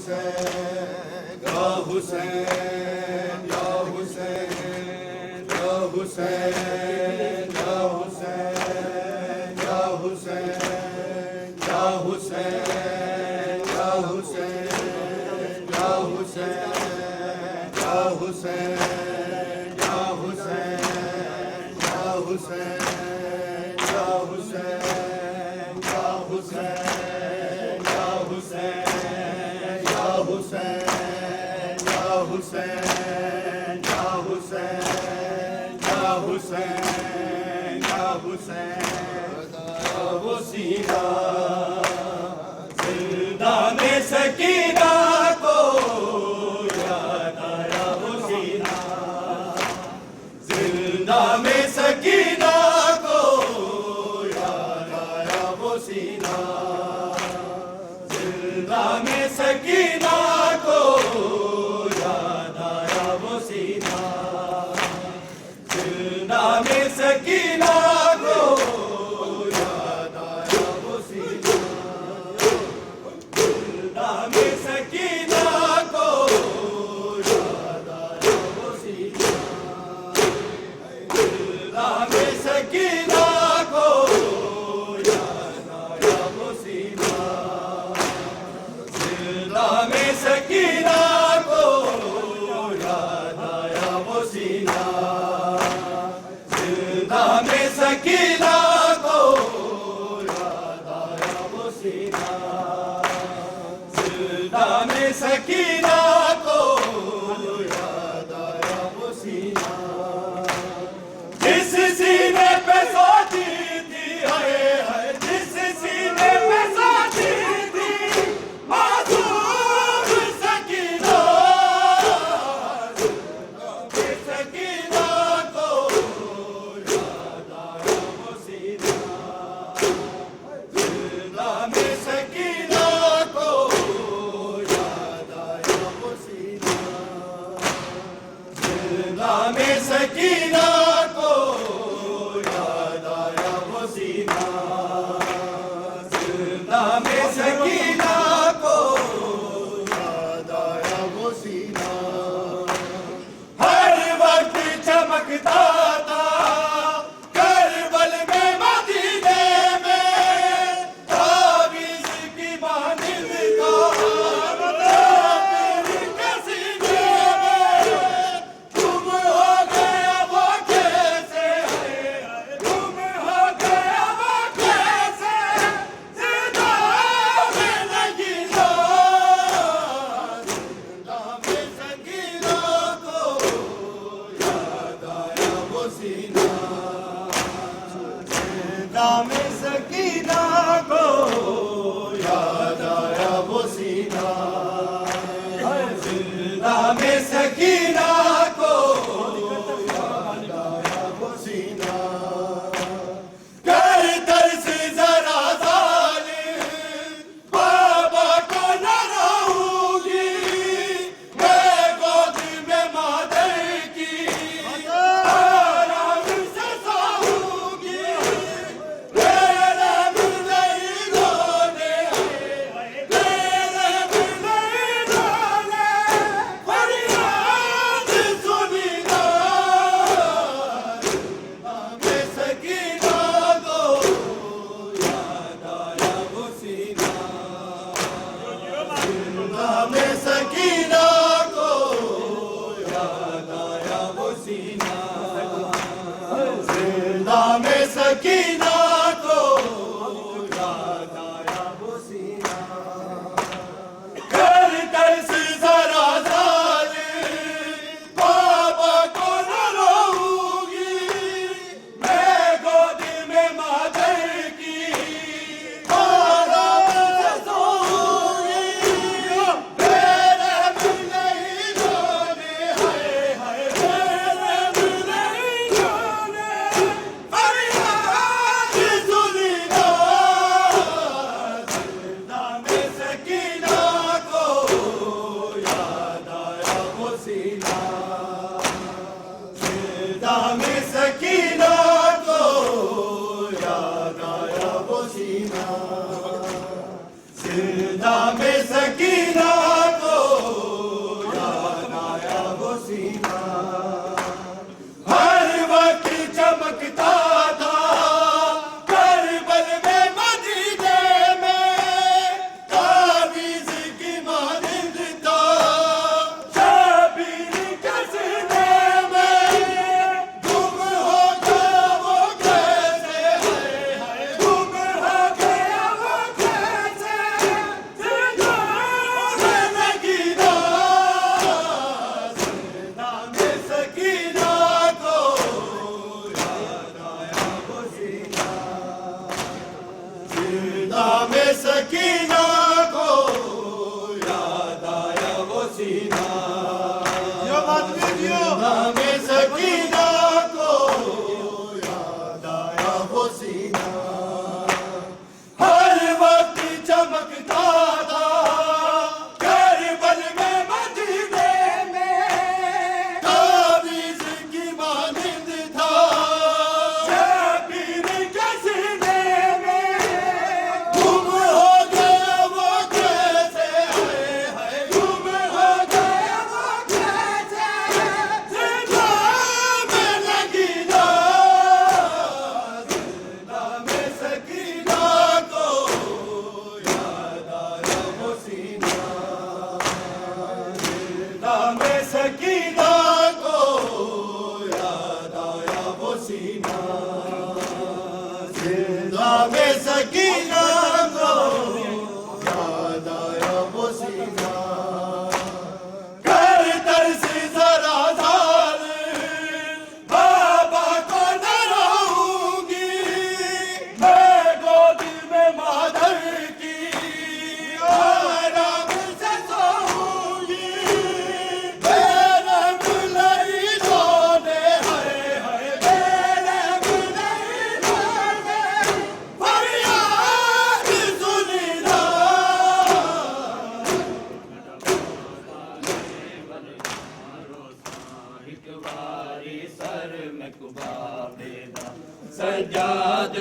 हुसैन या हुसैन या हुसैन या हुसैन या हुसैन या हुसैन या हुसैन या हुसैन या हुसैन या हुसैन या हुसैन या हुसैन या हुसैन या हुसैन या हुसैन या हुसैन या हुसैन या हुसैन या हुसैन या हुसैन वो सीना जिंदा में सकीना को याद आया वो सीना जिंदा में सकीना को याद आया वो सीना जिंदा में सकीना को याद आया वो सीना जिंदा में सकीना को याद आया वो सीना जिंदा में सकीना को याद आया वो सीना जिंदा में सकीना को याद आया वो सीना जिंदा में सकीना को याद आया वो सीना जिंदा में सकीना को याद आया वो सीना जिंदा में सकीना को याद आया वो सीना जिस सीने पे सोती थी है जिस सीने पे सोती थी मासूम सकीना सकीना को याद आया वो सीना जिंदा में सकीना को याद आया वो सीना जिंदा में सकीना को याद आया वो सीना जिंदा में सकीना को याद आया वो सीना हर वक्त चमकता था करबल में मदीने में ताबीज़ की मानिंद का तेरी कसीने में तुम हो गया वो कैसे तुम हो गया वो कैसे जिंदा में लगीना जिंदा में सकीना को याद आया वो सीना जिंदा में सकीना को याद आया वो सीना जिंदा में सकीना को याद आया वो सीना कर तरस जरा जालिम बाबा को न रहूंगी मैं गोद में मादर की आराम से सोऊंगी मेरे दिल नहीं रोने मेरे दिल नहीं रोने फरियाद सुनी ना जिंदा में सकीना को याद आया वो सीना जिंदा में सकीना को याद आया वो सीना जिंदा में सकीना को याद आया वो सीना कर तरस जरा जालिम बाबा को न रहूंगी मैं गोद में मादर की आराम से सोऊंगी मेरे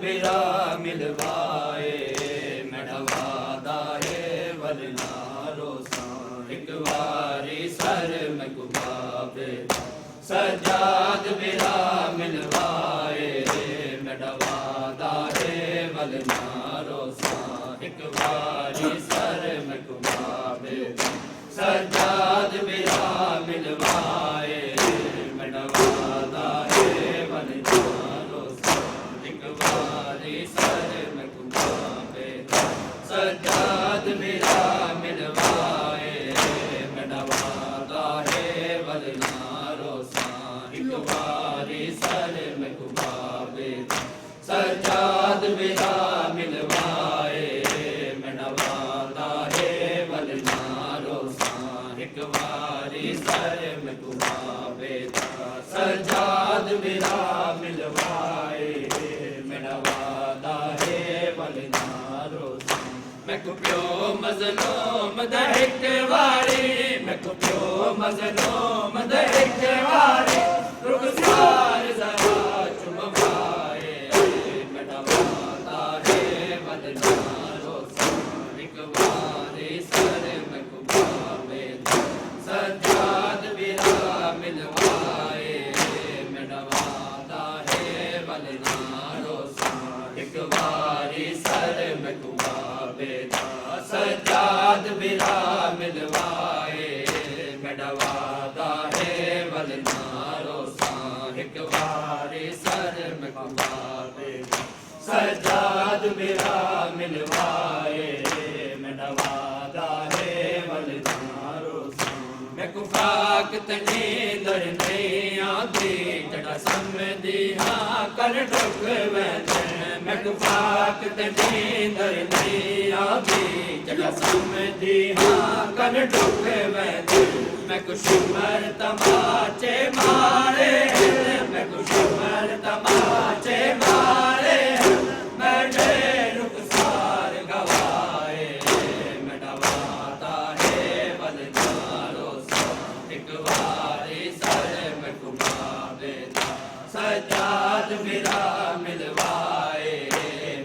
बिरा मिलवाए मेरा वादा है वलनारो सा एक बारी सर में गुबावे सजाद बिरा मिलवाए मेरा वादा है वलनारो सा एक बारी सर में गुबावे सजाद बिरा मिलवाए मेरा वादा है वलनारो सा एक बारी सर में गुबावे सजाद बिरा मिलवाए मेरा वादा है वलनारो सा एक बारी सर में गुबावे सजाद बिरा मिलवाए मेरा वादा है वलनारो सा एक बारी सर में गुबावे सजाद बिरा मिलवाए मेरा वादा है वलनारो सा मैं को प्यो मजलूम दहक वारी मैं को प्यो मजलूम दहक वारी रुखसार जरा चुमवाए मेरा वादा है वलनारो सा एक बारी सर में गुबावे सजाद बिरा मिलवाए मेरा वादा है वलनारो सा एक बारी सर में गुबावे सजाद बिरा मिलवाए मेरा वादा है वलनारो सा एक बारी सर में गुबावे सजाद बिरा मिलवाए मेरा वादा है वलनारो सा मैं कुफाक तनी दर नहीं आती जड़ा समझी हाँ कर ठुक मैं कुफाक तनी दर नहीं आती जड़ा समझी हाँ कर ठुक मैं कुछ मर तमाचे मारे मैं कुछ मर तमाचे मारे मैंने रुखसार गवाए मेरा वादा है वलनारो सा एक बारी सर में गुबावे सजाद बिरा मिलवाए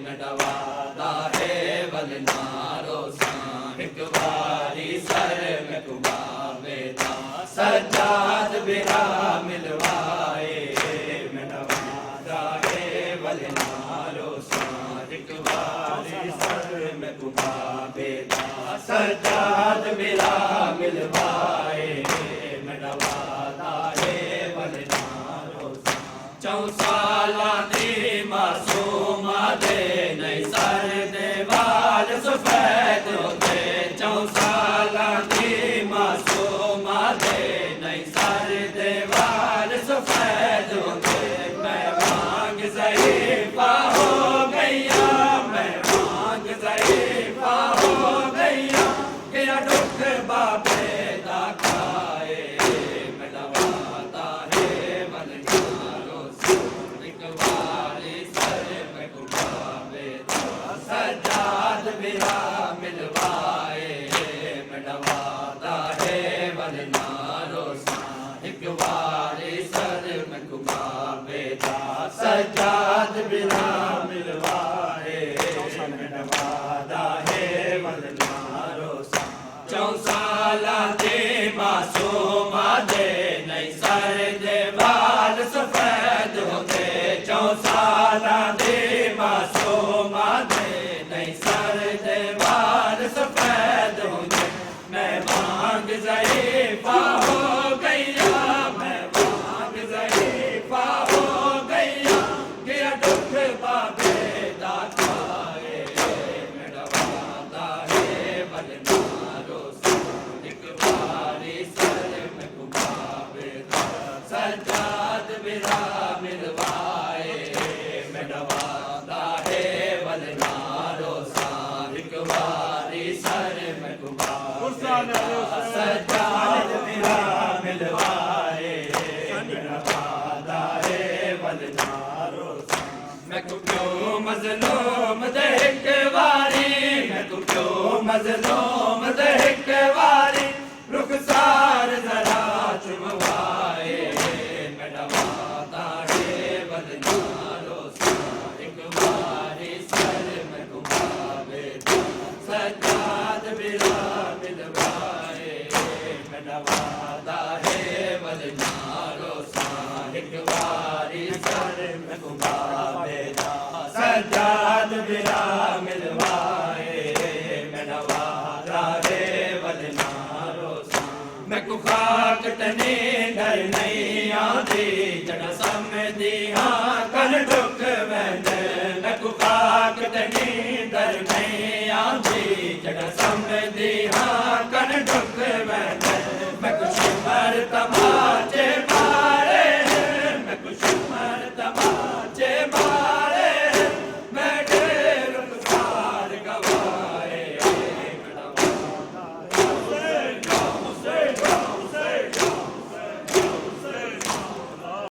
मेरा वादा है वलनारो सा एक बारी सर में गुबावे सजाद बिरा मिलवाए मेरा वादा है वलनारो सा एक बारी सर में गुबावे सजाद बिरा मिलवाए मेरा वादा है वलनारो सा चौसाला दे मासूमा दे नहीं सर दे बाल सफेद होते चौसाला दे मासूमा दे नहीं सर दे बाल सफेद होते मैं मांग ज़ईफ़ा हो गैया मैं मांग ज़ईफ़ा हो गैया गया दुख बाबे दा खाए मेरा वादा है वलनारो सा एक बारी सर में गुबावे सजाद बिरा मिलवाए मेरा वादा है वलनारो सा एक बारी सर में गुबावे सजाद बिरा मिलवाए मेरा वादा है वलनारो सा चौसाला दे मासूमा दे नहीं सर दे बाल सफेद होते चौसाला दे मासूमा दे नहीं सर दे बाल सफेद होते मैं मांग ज़ईफ़ा हो गैया मैं मांग ज़ईफ़ा हो गैया गया दुख बाबे दा खाए मेरा वादा है वलनारो सा एक बारी सर में गुबावे सजाद बिरा मिलवाए मेरा वादा है वलनारो सा एक बारी सर में गुबावे सजाद बिरा मिलवाए मेरा वादा है वलनारो सा मैं को क्यों मजलूम दहक वारी मैं को क्यों मजलूम दहक वारी रुखसार जरा चुमवाए मेरा वादा है वलनारो सा एक बार मिलवाए मेरा वादा है वल नारो सा एक बारी सर में गुबावे सजाद बिरा मिलवाए मेरा वादा है वल नारो सा मैं को खाक तने डर नहीं